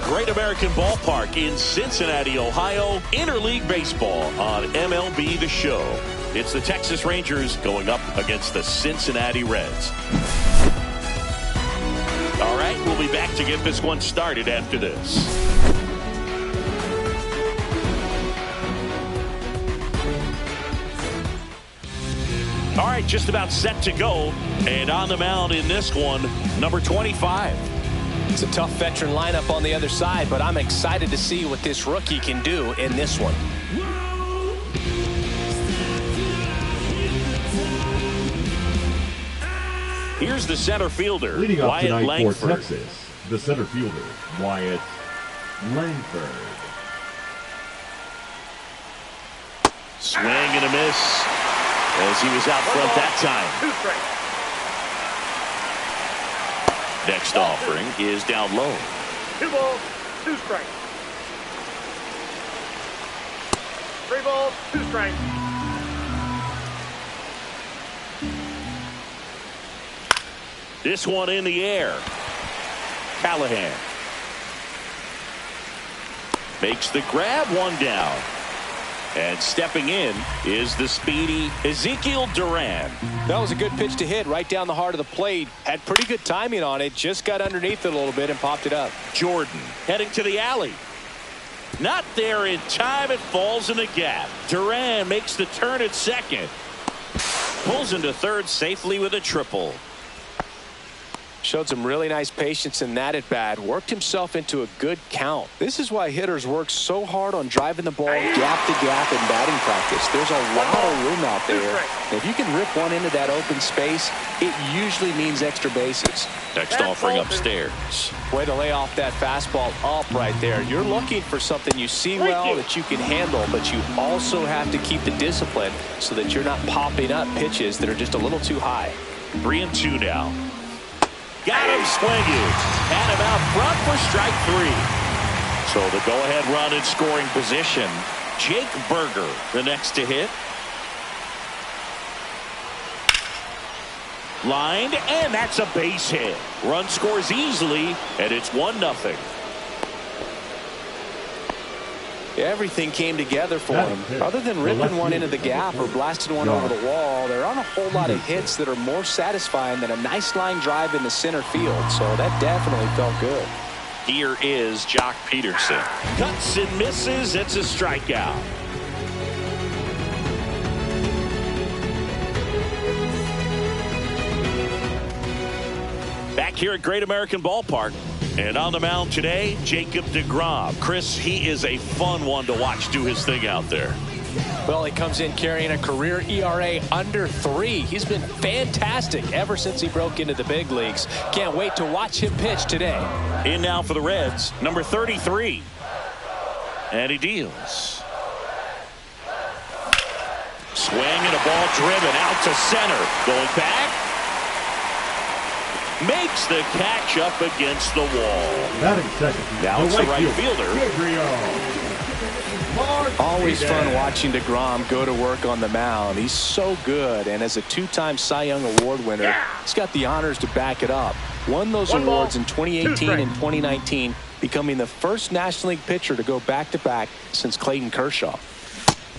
Great American Ballpark in Cincinnati, Ohio. Interleague baseball on MLB The Show. It's the Texas Rangers going up against the Cincinnati Reds. All right, we'll be back to get this one started after this. All right, just about set to go. And on the mound in this one, number 25. It's a tough veteran lineup on the other side, but I'm excited to see what this rookie can do in this one. Here's the center fielder, leading off Wyatt tonight Langford. for Texas, the center fielder, Wyatt Langford. Swing and a miss as he was out front that time. Next offering is down low. 2 balls, 2 strikes. 3 balls, 2 strikes. This one in the air. Callahan makes the grab, 1 down. And stepping in is the speedy Ezekiel Duran. That was a good pitch to hit right down the heart of the plate. Had pretty good timing on it. Just got underneath it a little bit and popped it up. Jordan heading to the alley. Not there in time. It falls in the gap. Duran makes the turn at second. Pulls into third safely with a triple. Showed some really nice patience in that at bat. Worked himself into a good count. This is why hitters work so hard on driving the ball gap to gap in batting practice. There's a lot of room out there. If you can rip one into that open space, it usually means extra bases. Next offering upstairs. Way to lay off that fastball up right there. You're looking for something you see well that you can handle, but you also have to keep the discipline so that you're not popping up pitches that are just a little too high. 3-2 now. Got him swinging. Had him out front for strike 3. So the go-ahead run in scoring position. Jake Berger, the next to hit. Lined, and that's a base hit. Run scores easily, and it's 1-0. Everything came together for him. Other than ripping one into the gap or blasting one over the wall, there aren't a whole lot of hits that are more satisfying than a nice line drive in the center field. So that definitely felt good. Here is Jock Peterson. Cuts and misses. It's a strikeout. Back here at Great American Ballpark. And on the mound today, Jacob deGrom. Chris, he is a fun one to watch do his thing out there. Well, he comes in carrying a career ERA under 3. He's been fantastic ever since he broke into the big leagues. Can't wait to watch him pitch today. In now for the Reds, number 33. And he deals. Swing and a ball driven out to center. Going back. Makes the catch up against the wall. Batting second. Now it's the right fielder. Always fun watching deGrom go to work on the mound. He's so good, and as a 2-time Cy Young Award winner, he's got the honors to back it up. Won those awards in 2018 and 2019, becoming the first National League pitcher to go back-to-back since Clayton Kershaw.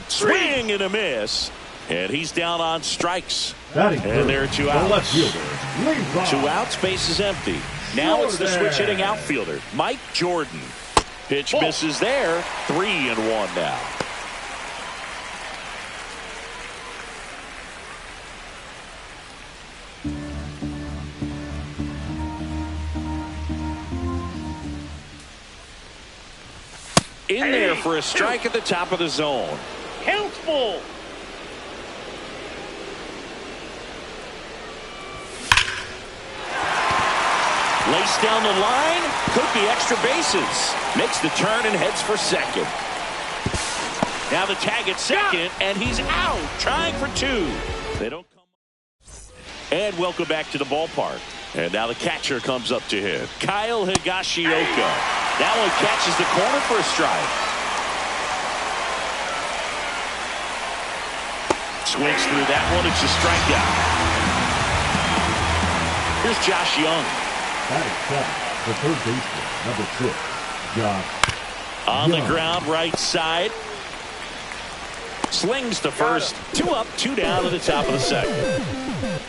Swing and a miss. And he's down on strikes. And there are 2 outs. 2 outs, base is empty. Now it's the switch hitting outfielder, Mike Jordan. Pitch misses there. 3-1 now. In there for a strike at the top of the zone. Count's full. Laced down the line, could be extra bases. Makes the turn and heads for second. Now the tag at second, and he's out, trying for 2. They don't come. And welcome back to the ballpark. And now the catcher comes up to hit. Kyle Higashioka. That one catches the corner for a strike. Swings through that one. It's a strikeout. Here's Josh Young. Batting seven, the third baseman, number 6, Got On the ground, right side. Slings to first. 2 up, 2 down to the top of the second.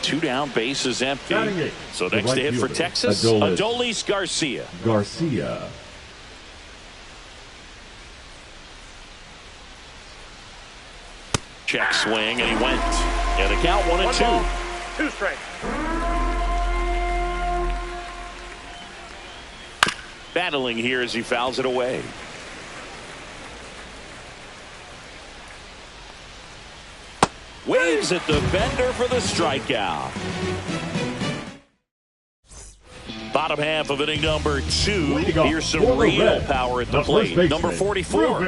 2 down, base is empty. So next to hit for Texas, Adolis Garcia. Check swing, and he went. And the count 1-2. 2 strikes. Battling here as he fouls it away. Waves at the bender for the strikeout. Bottom half of inning number 2. Here's some real power at the plate. Number 44.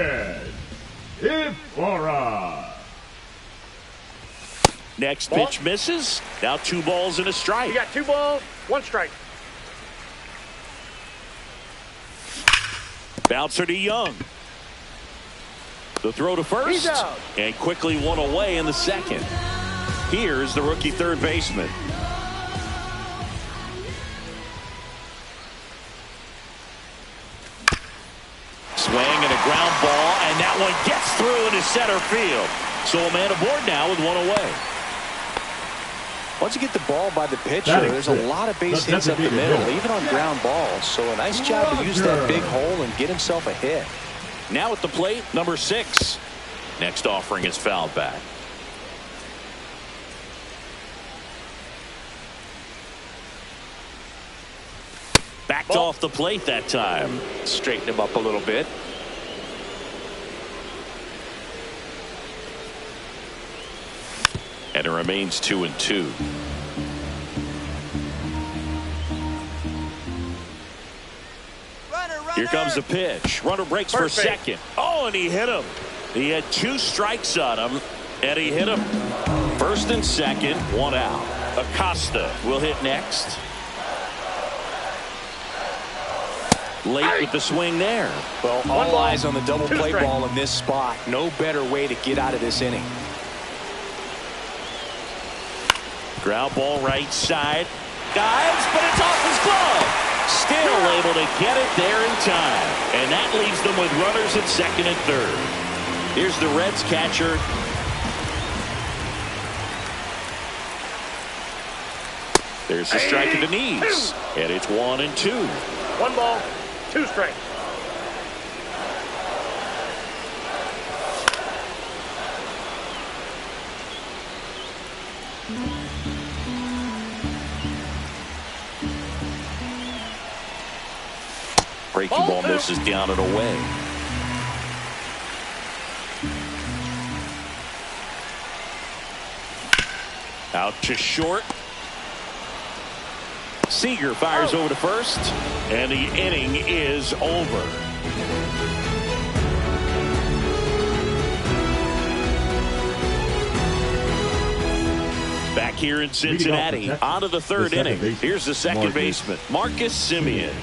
Next pitch misses. Now 2 balls and a strike. You got 2 balls, 1 strike. Bouncer to Young. The throw to first. And quickly 1 away in the second. Here's the rookie third baseman. Swing and a ground ball, and that one gets through into center field. So a man aboard now with 1 away. Once you get the ball by the pitcher, there's a lot of base hits up the middle, even on ground balls. So a nice job to use that big hole and get himself a hit. Now at the plate, number 6. Next offering is fouled back. Backed off the plate that time. Straighten him up a little bit. And it remains 2-2. Here comes the pitch. Runner breaks for second. Oh, and he hit him. He had 2 strikes on him, and he hit him. First and second, 1 out. Acosta will hit next. Late with the swing there. Well, all eyes on the double play ball in this spot. No better way to get out of this inning. Ground ball right side. Dives, but it's off his glove. Still able to get it there in time. And that leaves them with runners at second and third. Here's the Reds catcher. There's the strike at the knees. And it's 1-2. 1 ball, 2 strikes. Breaking ball misses down and away. Out to short. Seager fires over to first, and the inning is over. Back here in Cincinnati, on to the third inning. Here's the second baseman, Marcus Semien.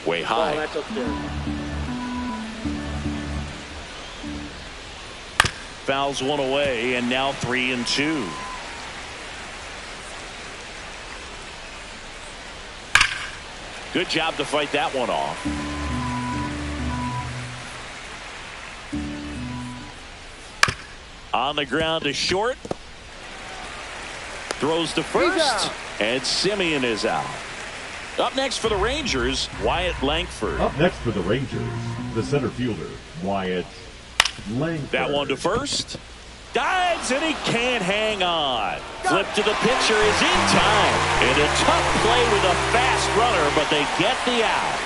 Way high. That's upstairs. Fouls 1 away, and now 3-2. Good job to fight that one off. On the ground to short. Throws to first, and Semien is out. Up next for the Rangers, Wyatt Langford. Up next for the Rangers, the center fielder, Wyatt Langford. That one to first. Dives, and he can't hang on. Flip to the pitcher is in time. And a tough play with a fast runner, but they get the out.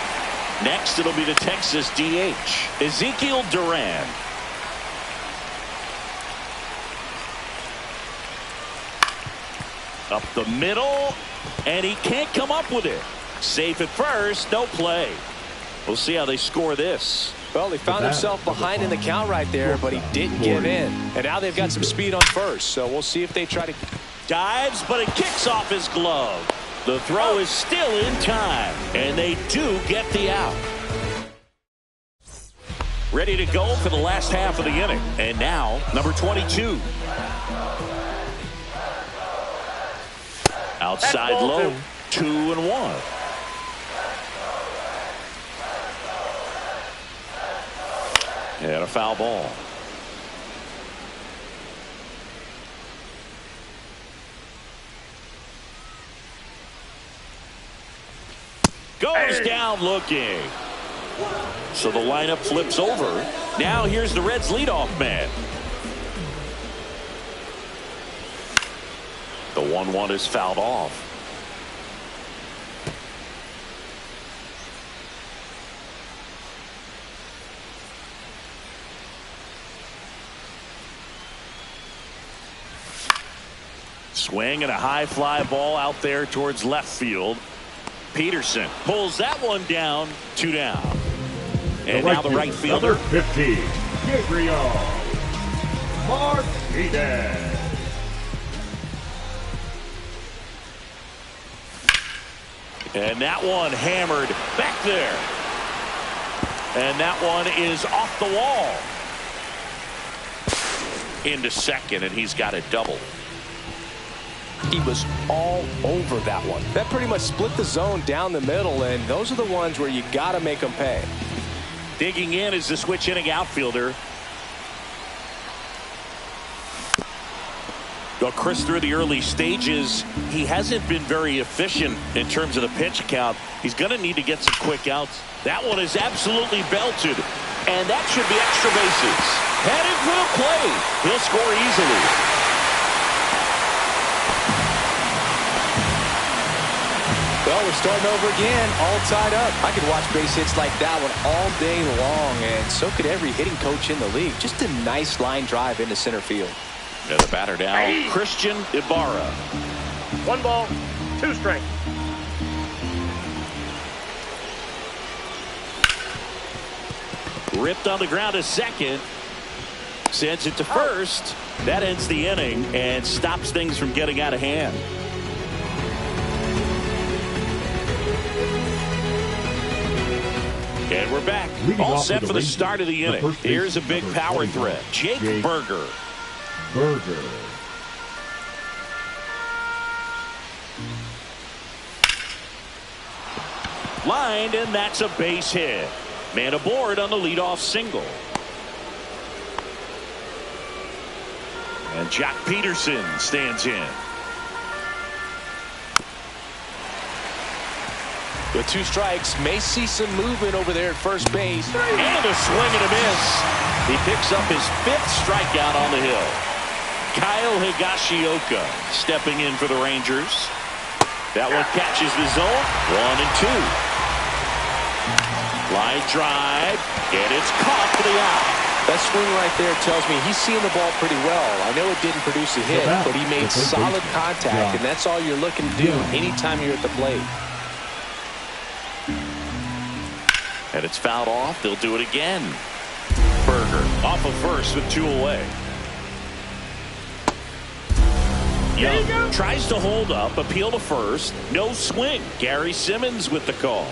Next, it'll be the Texas DH, Ezekiel Duran. Up the middle, and he can't come up with it. Safe at first, no play. We'll see how they score this. Well, he found himself behind in the count right there, but he didn't give in. And now they've got some speed on first, so we'll see if they try to... Dives, but it kicks off his glove. The throw is still in time, and they do get the out. ready to go for the last half of the inning. And now, number 22. Outside low, 2-1. And a foul ball. Goes down looking. So the lineup flips over. Now here's the Reds' leadoff man. The 1-1 is fouled off. Swing and a high fly ball out there towards left field. Peterson pulls that one down, 2 down. And now the right fielder. Number 50, Gabriel Martinez. And that one hammered back there. And that one is off the wall. Into second, and he's got a double. He was all over that one. That pretty much split the zone down the middle, and those are the ones where you got to make them pay. Digging in is the switch inning outfielder. Well, Chris, through the early stages, he hasn't been very efficient in terms of the pitch count. He's going to need to get some quick outs. That one is absolutely belted, and that should be extra bases. Headed for the plate. He'll score easily. Well, we're starting over again, all tied up. I could watch base hits like that one all day long, and so could every hitting coach in the league. Just a nice line drive into center field. And the batter now, Christian Ibarra. 1 ball, 2 strikes. Ripped on the ground to second. Sends it to first. That ends the inning and stops things from getting out of hand. And we're back. All set for the start of the inning. Here's a big power threat. Jake Berger. Lined, and that's a base hit. Man aboard on the leadoff single. And Jock Peterson stands in. With 2 strikes, may see some movement over there at first base. And a swing and a miss. He picks up his 5th strikeout on the hill. Kyle Higashioka stepping in for the Rangers. That one catches the zone. 1 and 2. Line drive, and it's caught for the out. That swing right there tells me he's seeing the ball pretty well. I know it didn't produce a hit, but he made solid contact, and that's all you're looking to do anytime you're at the plate. And it's fouled off. They'll do it again. Berger off of first with 2 away. Young tries to hold up, appeal to first. No swing. Gary Simmons with the call.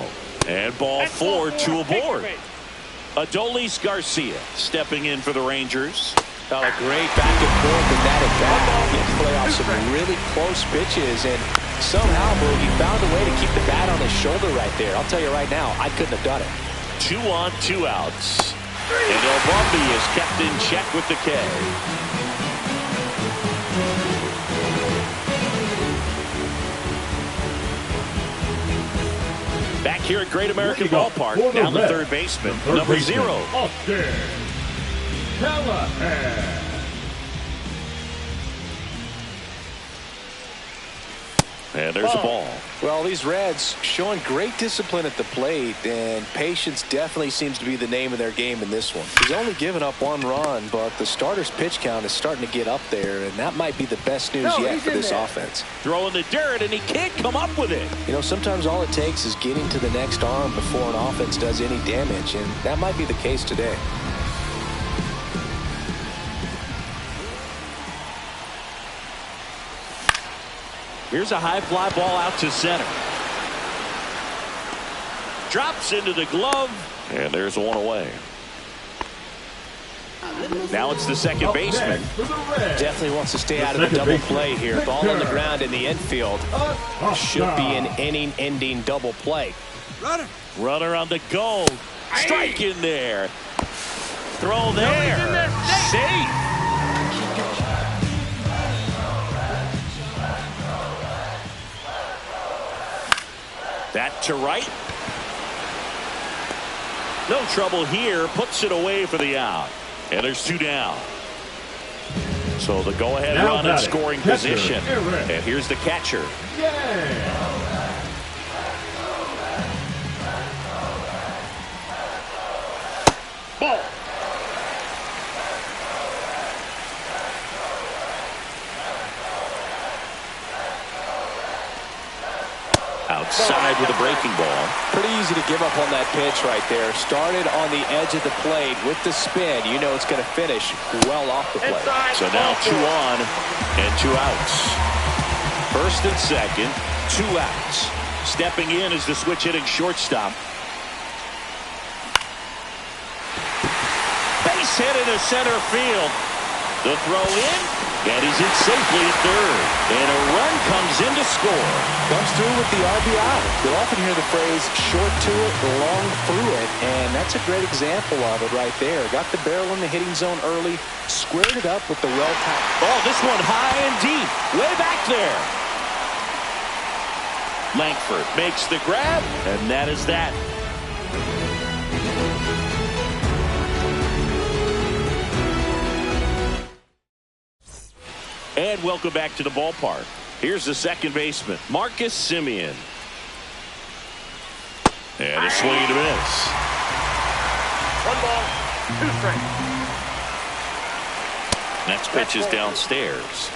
And ball 4, 2 aboard. Adolis Garcia stepping in for the Rangers. Oh, great back and forth in that at bat. He had to play off some really close pitches, and somehow, Boog, he found a way to keep the bat on his shoulder right there. I'll tell you right now, I couldn't have done it. 2 on, 2 outs. And El Bumby is kept in check with the K. Back here at Great American Ballpark, down the third baseman, number 0. Austin Callahan. And there's a ball. Well, these Reds showing great discipline at the plate, and patience definitely seems to be the name of their game in this one. He's only given up 1 run, but the starter's pitch count is starting to get up there, and that might be the best news yet for this offense. Throwing the dirt, and he can't come up with it. You know, sometimes all it takes is getting to the next arm before an offense does any damage, and that might be the case today. Here's a high fly ball out to center. Drops into the glove, and there's 1 away. Now it's the second Up baseman. next for the Reds, Definitely wants to stay the out of the second double baseman, play here. Ball on the ground in the infield. Should be an inning-ending double play. Runner on the go. Strike in there. Throw there. Safe. That to right. No trouble here. Puts it away for the out. And there's 2 down. So the go-ahead Now run in batting, scoring catcher, position. Aaron. And here's the catcher. Yeah. Ball. Outside with a breaking ball. Pretty easy to give up on that pitch right there. Started on the edge of the plate with the spin. You know it's going to finish well off the plate. Inside. So now 2 on and 2 outs. First and second, 2 outs. Stepping in is the switch hitting shortstop. Base hit into center field. The throw in, and he's in safely at third. And a run comes in to score. Comes through with the RBI. You'll often hear the phrase short to it, long through it, and that's a great example of it right there. Got the barrel in the hitting zone early, squared it up with the well-timed. Oh, this one high and deep, way back there. Langford makes the grab, and that is that. And welcome back to the ballpark. Here's the second baseman, Marcus Semien. And a swing and a miss. 1 ball, 2 strikes. Next pitch is downstairs.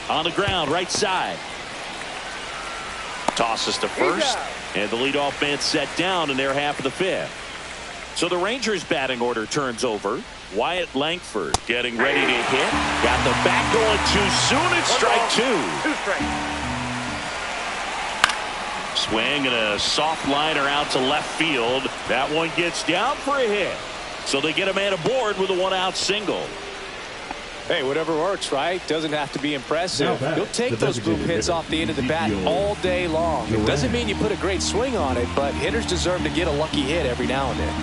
On the ground, right side. Tosses to first, and the leadoff man set down in their half of the 5th. So the Rangers batting order turns over. Wyatt Langford getting ready to hit. Got the bat going too soon. It's strike 2. 2 strikes. Swing and a soft liner out to left field. That one gets down for a hit. So they get a man aboard with a 1-out single. Hey, whatever works, right? Doesn't have to be impressive. Now You'll take those group hits off the end of the bat all day long. It doesn't mean you put a great swing on it, but hitters deserve to get a lucky hit every now and then.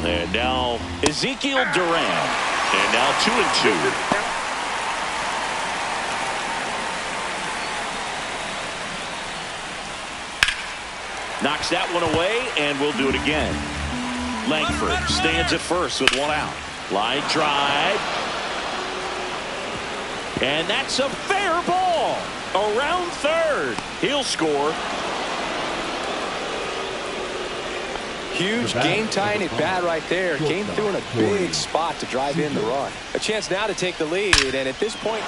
And now Ezekiel Duran. And now 2-2. Knocks that one away, and we'll do it again. Langford stands at first with 1 out. Line drive. And that's a fair ball. Around third. He'll score. Huge game-tying at bat right there. Came through in a big spot to drive in the run. A chance now to take the lead, and at this point,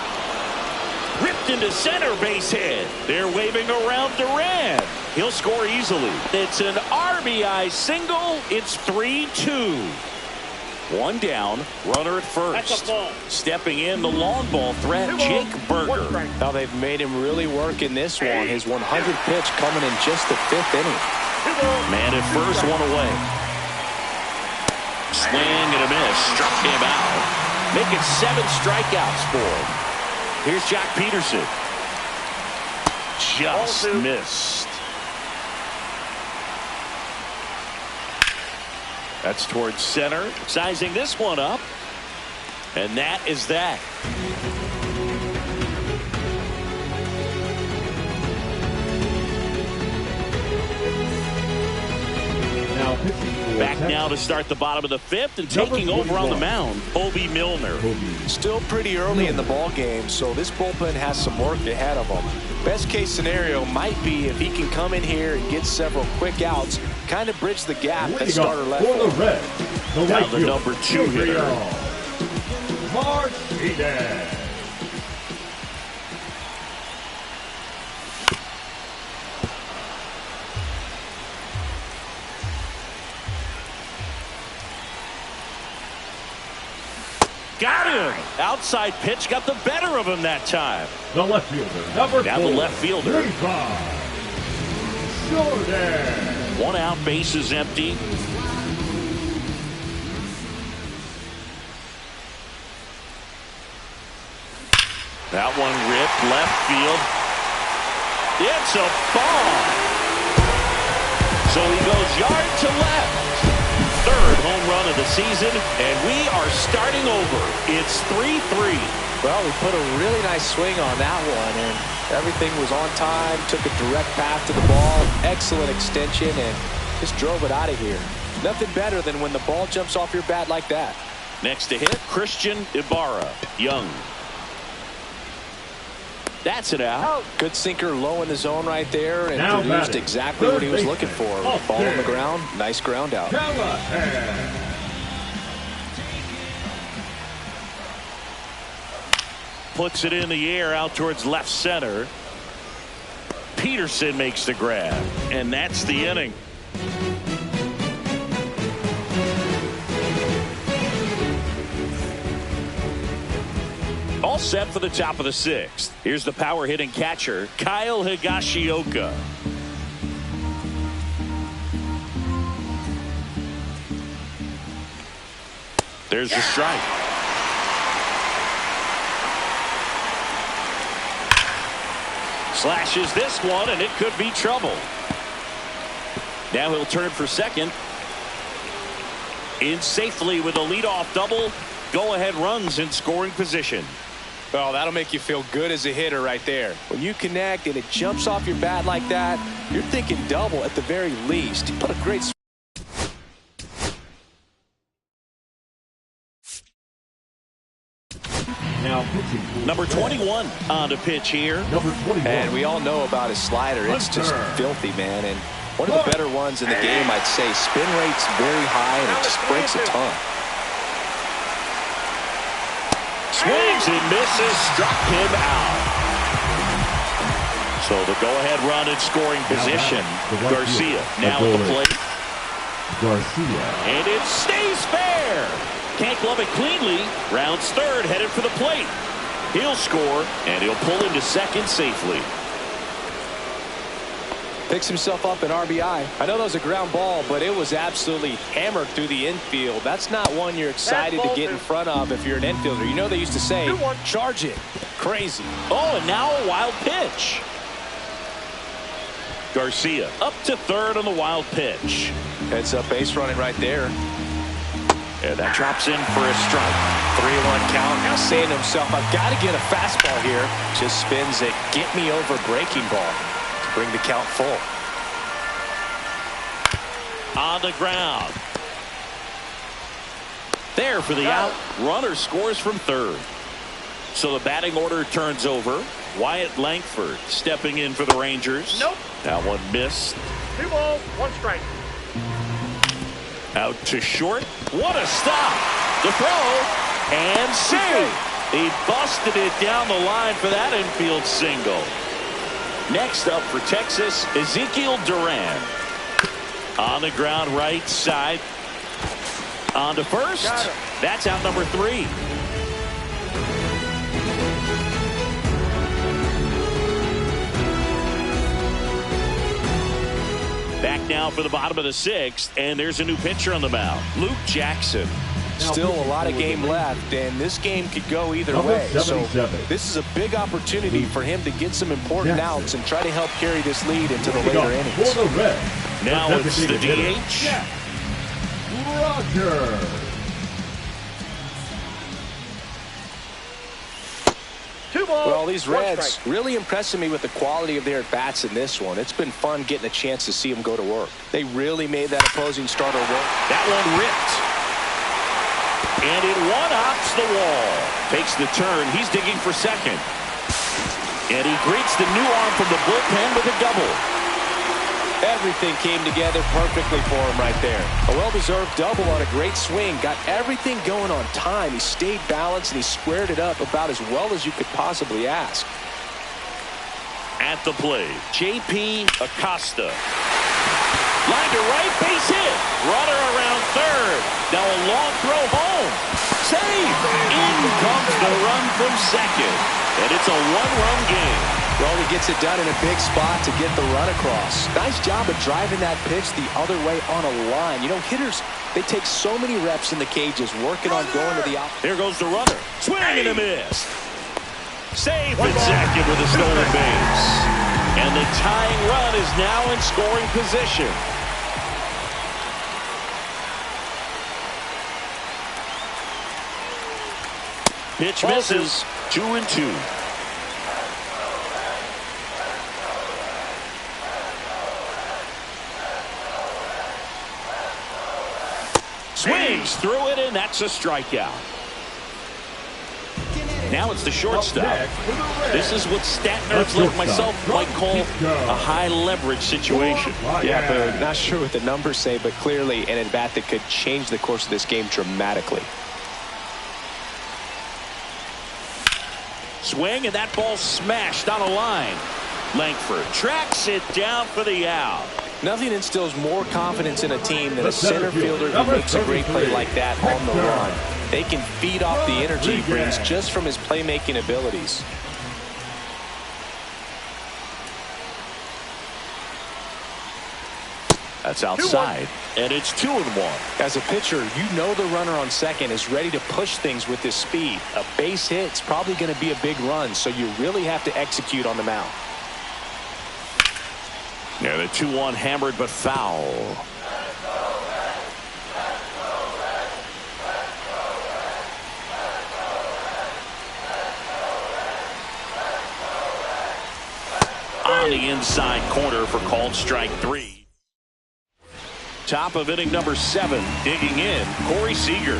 Ripped into center, base hit. They're waving around Duran. He'll score easily. It's an RBI single. It's 3-2. 1 down, runner at first. That's a ball. Stepping in, the long ball threat, Jake Berger. now they've made him really work in this one. His 100th pitch coming in just the 5th inning. Man at first, 1 away. Swing and a miss. Struck him out. Making 7 strikeouts for him. Here's Jock Peterson. Just missed. That's towards center. Sizing this one up. And that is that. Back now to start the bottom of the 5th, and taking over on the mound, Obi Milner. Still pretty early in the ball game, so this bullpen has some work ahead of them. Best case scenario might be if he can come in here and get several quick outs, kind of bridge the gap at starter left. For the Reds, the Now right the fielder, number 2 hitter. Martinez. Got him. Outside pitch got the better of him that time. The left fielder, number Now 4. the left fielder. Levi Jordan. One out, base is empty. That one ripped left field. It's a ball. So he goes yard to left. Third home run of the season, and we are starting over. It's 3-3. Well, we put a really nice swing on that one, and everything was on time, took a direct path to the ball, excellent extension, and just drove it out of here. Nothing better than when the ball jumps off your bat like that. Next to hit, Christian Ibarra, young. That's it out. Good sinker low in the zone right there, and Now produced batting, exactly what he was looking for. Ball on the ground, nice ground out. Puts it in the air out towards left center. Peterson makes the grab, and that's the inning. All set for the top of the sixth. Here's the power hitting catcher, Kyle Higashioka. There's the strike. Slashes this one, and it could be trouble. Now he'll turn for second. In safely with a leadoff double. Go-ahead runs in scoring position. Well, that'll make you feel good as a hitter right there. When you connect and it jumps off your bat like that, you're thinking double at the very least. Put a great Now pitching. Number 21 on to pitch here. Number 21. And we all know about his slider. It's just filthy, man. And one of the better ones in the game, I'd say. Spin rate's very high, and it just breaks a ton. Swings and misses, struck him out. So the go-ahead run in scoring position. Garcia now at the plate. Garcia. And it stays fair. Can't glove it cleanly. Rounds third, headed for the plate. He'll score, and he'll pull into second safely. Picks himself up an RBI. I know that was a ground ball, but it was absolutely hammered through the infield. That's not one you're excited to get in front of if you're an infielder. You know they used to say, charge it. Crazy. Oh, and now a wild pitch. Garcia up to third on the wild pitch. Heads up base running right there. And that drops in for a strike. 3-1 count. Now saying to himself, I've got to get a fastball here. Just spins a get me over breaking ball to bring the count full. On the ground. There for the out. Runner scores from third. So the batting order turns over. Wyatt Langford stepping in for the Rangers. Nope. That one missed. 2 balls, 1 strike. Out to short. What a stop. The throw. And save. He busted it down the line for that infield single. Next up for Texas, Ezekiel Duran. On the ground right side. On to first. That's out number 3. Back now for the bottom of the 6th, and there's a new pitcher on the mound, Luke Jackson. Still a lot of game left, and this game could go either Number way. So 77. this is a big opportunity for him to get some important outs and try to help carry this lead into the later innings. For the Reds, Now it's the designated DH. hitter, Roger. 2 balls, Well, these 1 Reds strike. really impressing me with the quality of their at-bats in this one. It's been fun getting a chance to see them go to work. They really made that opposing starter work. That one ripped. And it one-hops the wall. Takes the turn. He's digging for second. And he greets the new arm from the bullpen with a double. Everything came together perfectly for him right there. A well-deserved double on a great swing. Got everything going on time. He stayed balanced and he squared it up about as well as you could possibly ask. At the plate, J.P. Acosta. Line to right, base hit. Runner around third. Now a long throw home. Save. In comes the run from second. And it's a 1-run game. Well, he gets it done in a big spot to get the run across. Nice job of driving that pitch the other way on a line. You know, hitters, they take so many reps in the cages working on going to the opposite. Here goes the runner. Swing and a miss. Safe at second with a stolen base. And the tying run is now in scoring position. Pitch misses. 2-2. Swings through it, and that's a strikeout. Now it's the shortstop. This is what stat nerds like myself might call a high leverage situation. Yeah, but not sure what the numbers say, but clearly an at-bat that could change the course of this game dramatically. Swing, and that ball smashed on a line. Langford tracks it down for the out. Nothing instills more confidence in a team than a center fielder who makes a great play like that on the run. They can feed off the energy he brings just from his playmaking abilities. That's outside, and it's 2-1. As a pitcher, you know the runner on second is ready to push things with his speed. A base hit's probably going to be a big run, so you really have to execute on the mound. Yeah, the 2-1 hammered but foul. On the inside corner for called strike 3. Top of inning number 7, digging in, Corey Seager.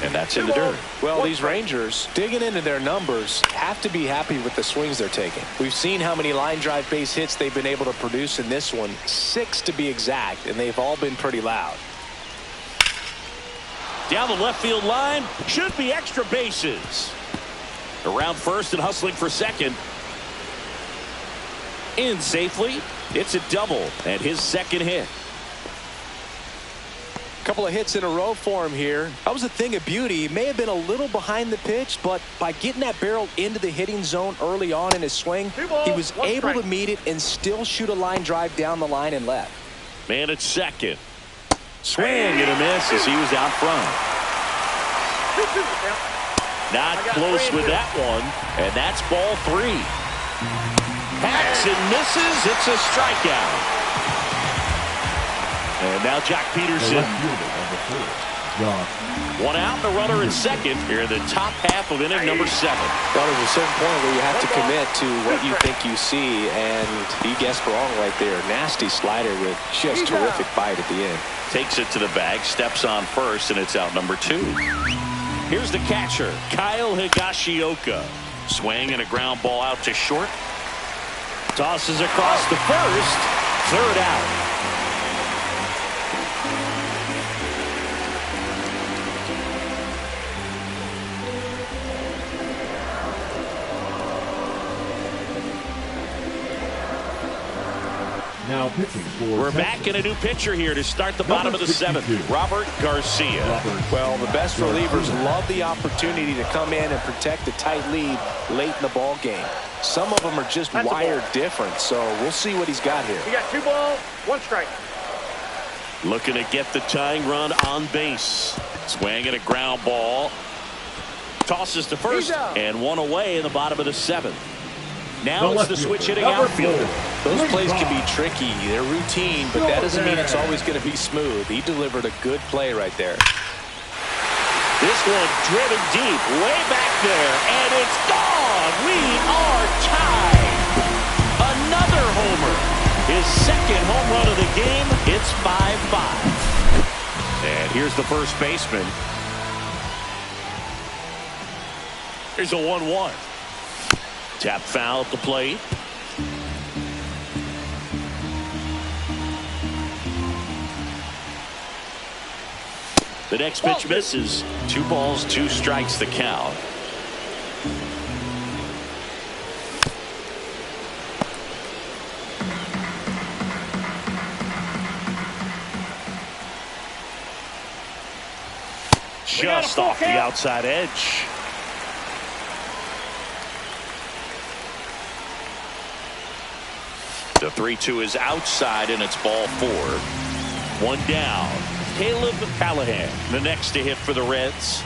And that's in the dirt. Well, these Rangers, digging into their numbers, have to be happy with the swings they're taking. We've seen how many line drive base hits they've been able to produce in this one, 6 to be exact, and they've all been pretty loud. Down the left field line, should be extra bases. Around first and hustling for second. In safely, it's a double, and his second hit. Couple of hits in a row for him here. That was a thing of beauty. He may have been a little behind the pitch, but by getting that barrel into the hitting zone early on in his swing, he was able to meet it and still shoot a line drive down the line and left. Man at second. Swing and a miss as he was out front. Not close with that one, and that's ball 3. Hacks and misses. It's a strikeout. And now Jock Peterson. One out, the runner in second here in the top half of inning number 7. Well, there's a certain point where you have to commit to what you think you see, and he guessed wrong right there. Nasty slider with just terrific bite at the end. Takes it to the bag, steps on first, and it's out number 2. Here's the catcher, Kyle Higashioka. Swing and a ground ball out to short. Tosses across the first. Third out. Now pitching for We're Texas. back in a new pitcher here to start the bottom of the 7th. Robert Garcia. Well, the best relievers love the opportunity to come in and protect a tight lead late in the ball game. Some of them are just wired different, so we'll see what he's got here. You got 2 balls, 1 strike. Looking to get the tying run on base. Swing and a ground ball. Tosses to first and one away in the bottom of the 7th. Now it's the switch hitting outfielder. Those plays can be tricky. They're routine, but that doesn't mean it's always going to be smooth. He delivered a good play right there. This one driven deep, way back there, and it's gone. We are tied. Another homer. His second home run of the game. It's 5-5. And here's the first baseman. Here's a 1-1. Tap foul at the plate. The next pitch misses. 2 balls, 2 strikes the count. Just off the outside edge. The 3-2 is outside, and it's ball 4. One down. Caleb Callahan, the next to hit for the Reds.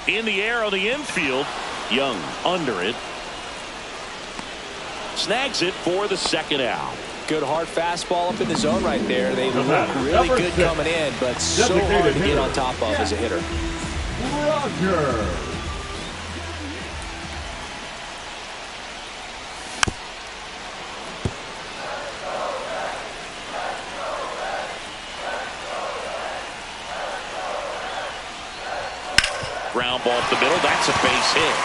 In the air on the infield. Young under it. Snags it for the second out. Good hard fastball up in the zone right there. They look really Number good 6. coming in, but so hard to get on top of as a hitter. Roger. Ground ball up the middle. That's a base hit.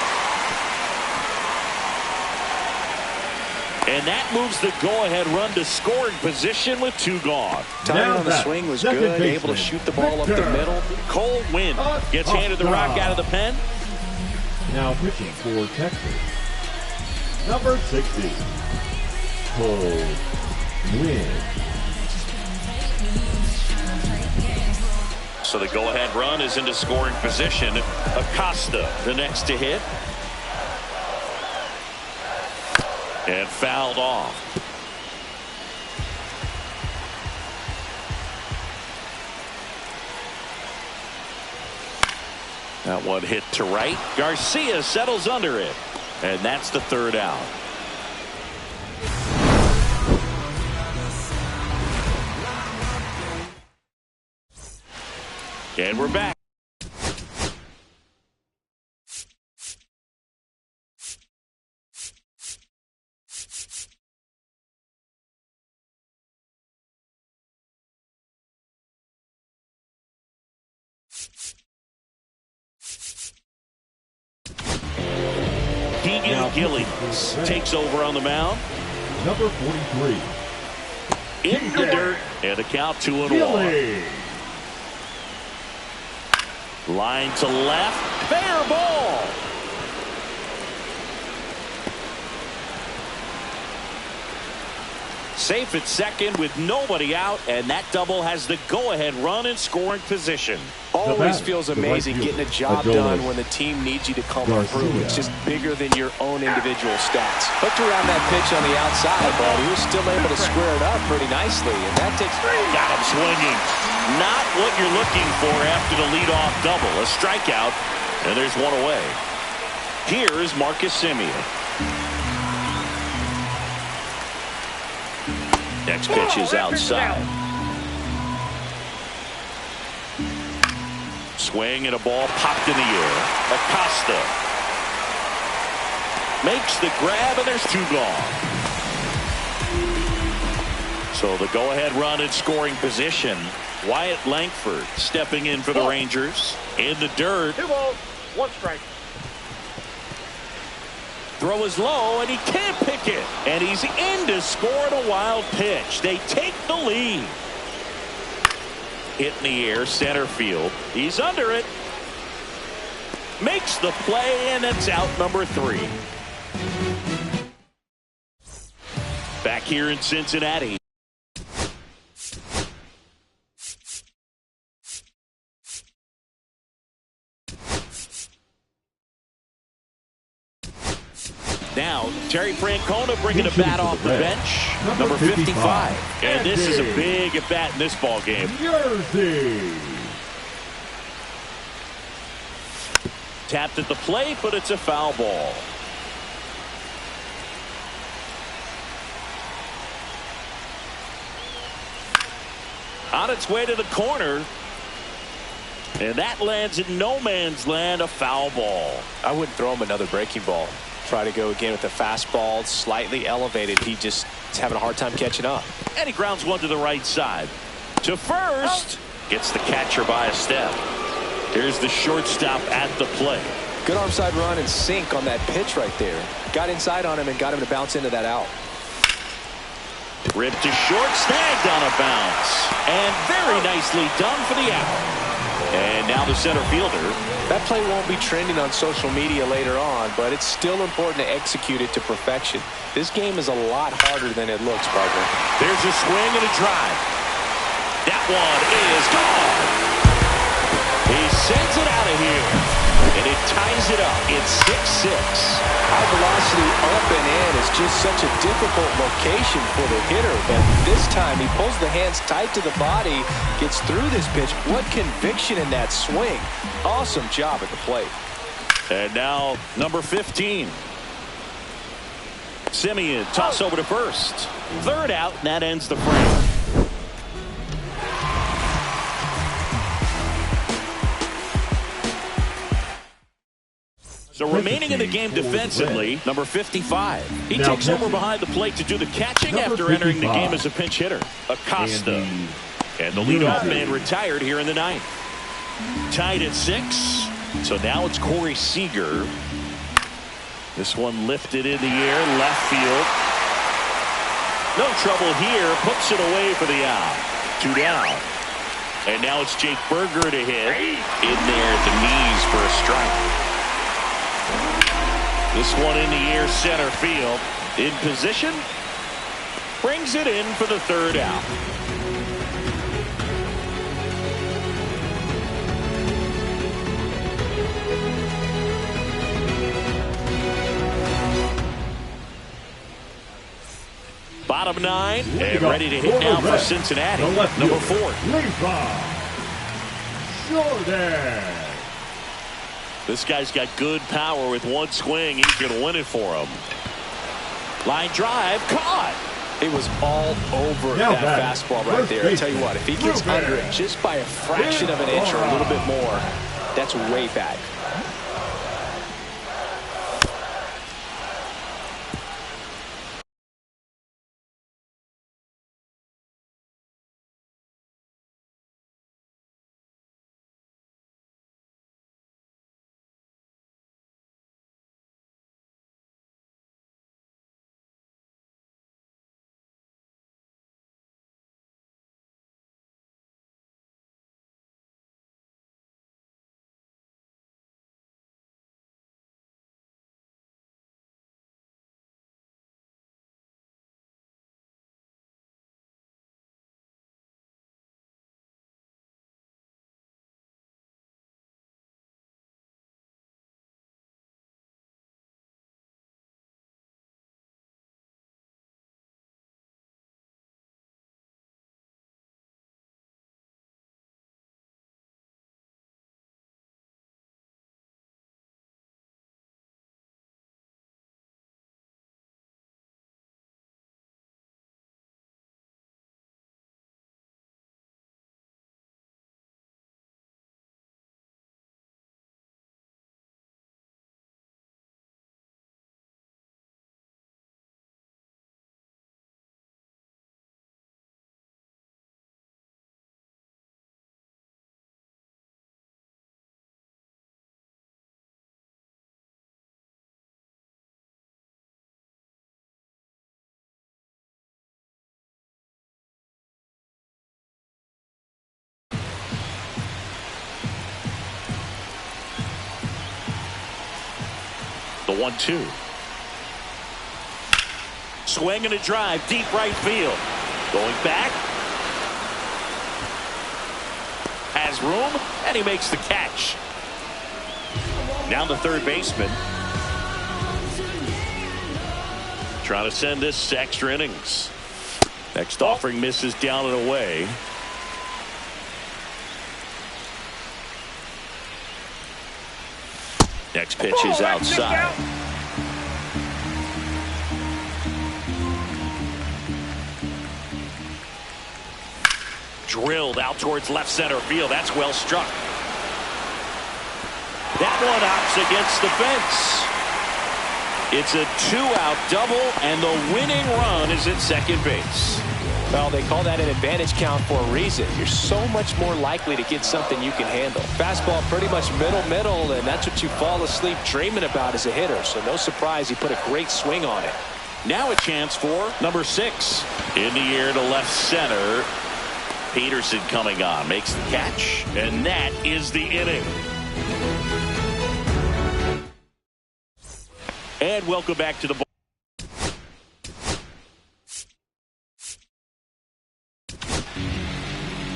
And that moves the go-ahead run to scoring position with 2 gone. Timing on the swing was good. Able to shoot the ball up the middle. Cole Winn gets handed the rock out of the pen. Now pitching for Texas. Number 60. Cole Winn. So the go-ahead run is into scoring position. Acosta, the next to hit. And fouled off. That one hit to right. Garcia settles under it. And that's the 3rd out. And we're back. Gillies takes over on the mound. Number 43. In the dirt, and the count 2-1. Gillies. Line to left, fair ball. Safe at second with nobody out, and that double has the go-ahead run in scoring position. Always feels amazing getting a job done when the team needs you to come through. It's just bigger than your own individual stats. Hooked around that pitch on the outside, but he was still able to square it up pretty nicely, and that takes... Got him swinging. Not what you're looking for after the leadoff double. A strikeout, and there's one away. Here is Marcus Semien. Next pitch is outside. Swing and a ball popped in the air. Acosta makes the grab, and there's 2 gone. So the go-ahead run in scoring position. Wyatt Langford stepping in for the Rangers. In the dirt. 2 balls, 1 strike. Throw is low, and he can't pick it. And he's in to score a wild pitch. They take the lead. Hit in the air, center field. He's under it. Makes the play, and it's out number 3. Back here in Cincinnati. Now, Terry Francona bringing a bat off the bench. Number 55. And this is a big at-bat in this ball game. Jersey. Tapped at the plate, but it's a foul ball. On its way to the corner. And that lands in no man's land, a foul ball. I wouldn't throw him another breaking ball. Try to go again with the fastball, slightly elevated. He just is having a hard time catching up. And he grounds one to the right side. To first. Gets the catcher by a step. Here's the shortstop at the plate. Good arm side run and sink on that pitch right there. Got inside on him and got him to bounce into that out. Ripped to short, snagged on a bounce. And very nicely done for the out. And now the center fielder. That play won't be trending on social media later on, but it's still important to execute it to perfection. This game is a lot harder than it looks, partner. There's a swing and a drive. That one is gone. He sends it out of here. And it ties it up. It's 6-6. High velocity up and in is just such a difficult location for the hitter. But this time he pulls the hands tight to the body, gets through this pitch. What conviction in that swing. Awesome job at the plate. And now number 15. Simeon, toss over to first. Third out, and that ends the frame. So remaining in the game defensively, number 55. He takes over behind the plate to do the catching after entering the game as a pinch hitter. Acosta. And the leadoff man retired here in the ninth. Tied at 6. So now it's Corey Seager. This one lifted in the air, left field. No trouble here. Puts it away for the out. 2 down. And now it's Jake Berger to hit. In there at the knees for a strike. This one in the air, center field. In position. Brings it in for the third out. Bottom 9 and ready to hit now for Cincinnati. Number 4. Jordan. This guy's got good power with one swing. He's going to win it for him. Line drive, caught. It was all over that fastball right there. I tell you what, if he gets under it just by a fraction of an inch or a little bit more, that's way back. The 1-2. Swing and a drive, deep right field. Going back. Has room, and he makes the catch. Now the third baseman. Trying to send this to extra innings. Next offering misses down and away. Next pitch is outside. Drilled out towards left center field. That's well struck. That one hops against the fence. It's a 2-out double, and the winning run is at second base. Well, they call that an advantage count for a reason. You're so much more likely to get something you can handle. Fastball pretty much middle, and that's what you fall asleep dreaming about as a hitter. So no surprise he put a great swing on it. Now a chance for number 6. In the air to left center. Peterson coming on, makes the catch, and that is the inning. And welcome back to the ball.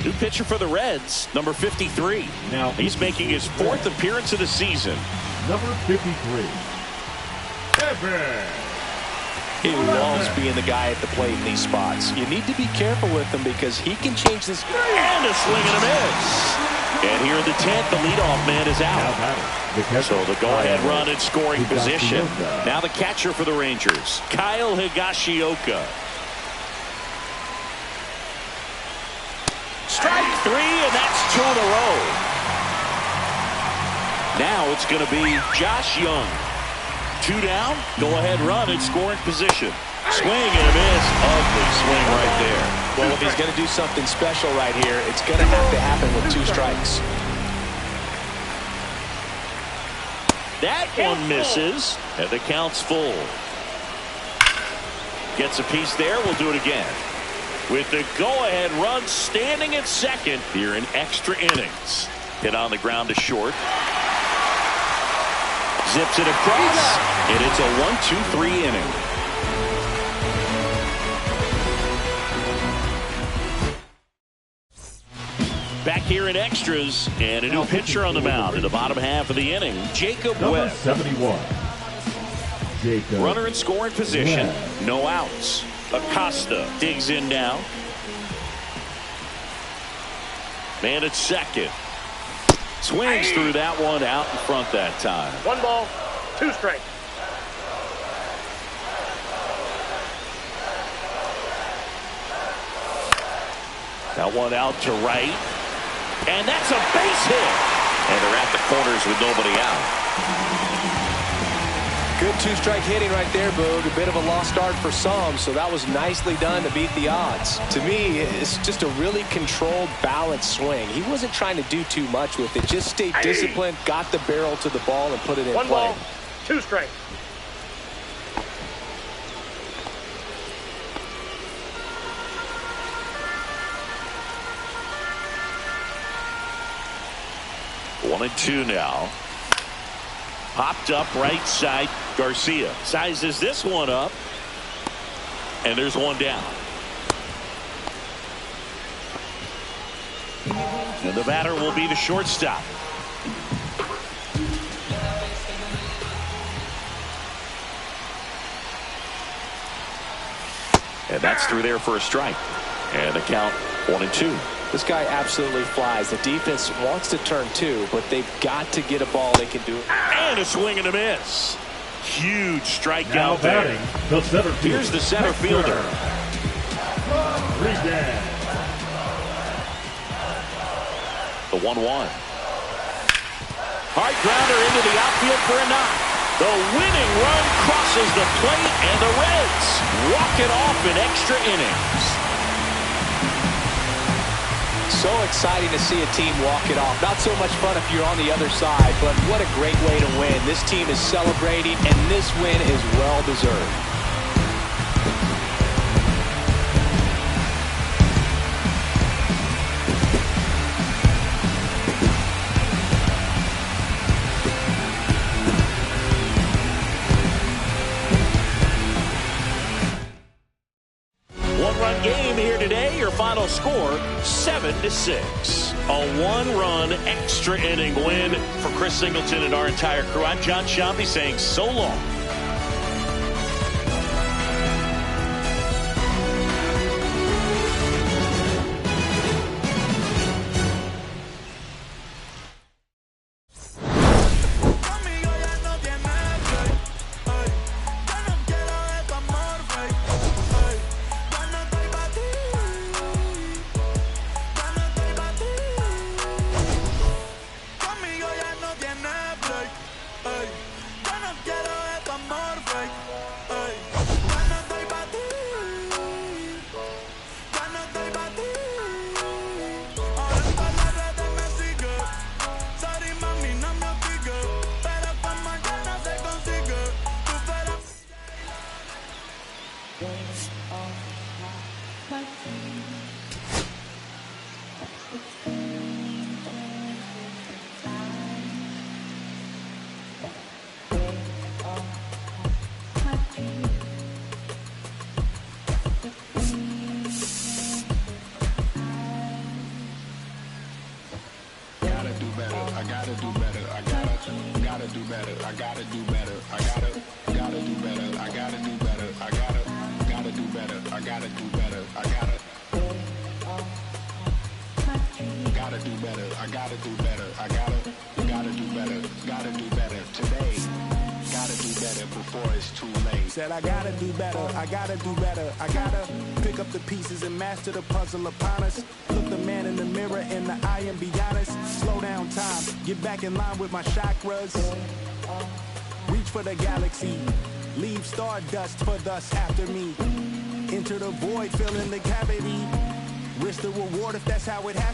New pitcher for the Reds, number 53. Now He's making his 4th appearance of the season. Number 53. Evan. He loves being the guy at the plate in these spots. You need to be careful with him because he can change this game. And a swing and a miss. And here in the 10th, the leadoff man is out. So the go-ahead run in scoring position. Now the catcher for the Rangers, Kyle Higashioka. Strike 3, and that's 2 in a row. Now it's going to be Josh Young. 2 down, go-ahead run in scoring position. Swing and a miss. Ugly swing right there. Well, if he's going to do something special right here, it's going to have to happen with 2 strikes. That one misses, and the count's full. Gets a piece there. We'll do it again. With the go-ahead run standing at second here in extra innings. Hit on the ground to short. Zips it across, and it's a 1-2-3 inning. Back here in extras, and a new pitcher on the mound in the bottom half of the inning, Jacob Webb. 71. Jacob. Runner in scoring position, Webb. no outs. Acosta digs in now. Man at second. Swings through that one out in front that time. 1 ball, 2 strikes. That one out to right. And that's a base hit. And they're at the corners with nobody out. Good 2-strike hitting right there, Boog. A bit of a lost start for some, so that was nicely done to beat the odds. To me, it's just a really controlled, balanced swing. He wasn't trying to do too much with it. Just stayed disciplined, got the barrel to the ball, and put it in 1 play. ball, 2 strikes. One and 2 now. Popped up right side. Garcia sizes this one up. And there's one down. And the batter will be the shortstop. And that's through there for a strike. And the count 1 and 2. This guy absolutely flies. The defense wants to turn 2, but they've got to get a ball they can do it. And a swing and a miss. Huge strikeout Now there. batting, the center fielder. Here's the center fielder. Rodriguez. The 1-1. Hard grounder into the outfield for a knock. The winning run crosses the plate, and the Reds walk it off in extra innings. So exciting to see a team walk it off. Not so much fun if you're on the other side, but what a great way to win. This team is celebrating, and this win is well deserved. One-run game here today. Your final score, 7-6. A one-run extra inning win for Chris Singleton and our entire crew. I'm John Sciambi saying so long. Conmigo ya no tiene break. Ey, yo no quiero esto better. I gotta do better. I gotta do better. I gotta do better. I gotta do better. I gotta do better. I gotta do better. I gotta do better. I gotta do better. I gotta do better. I gotta do better. Gotta do better today. Gotta do better before it's too late. Said I gotta do better, I gotta do better. I gotta pick up the pieces and master the puzzle upon us. Look the man in the mirror in the eye and be honest. Slow down time, get back in line with my chakras. Reach for the galaxy, leave stardust for thus after me. Enter the void, fill in the cavity. Risk the reward if that's how it has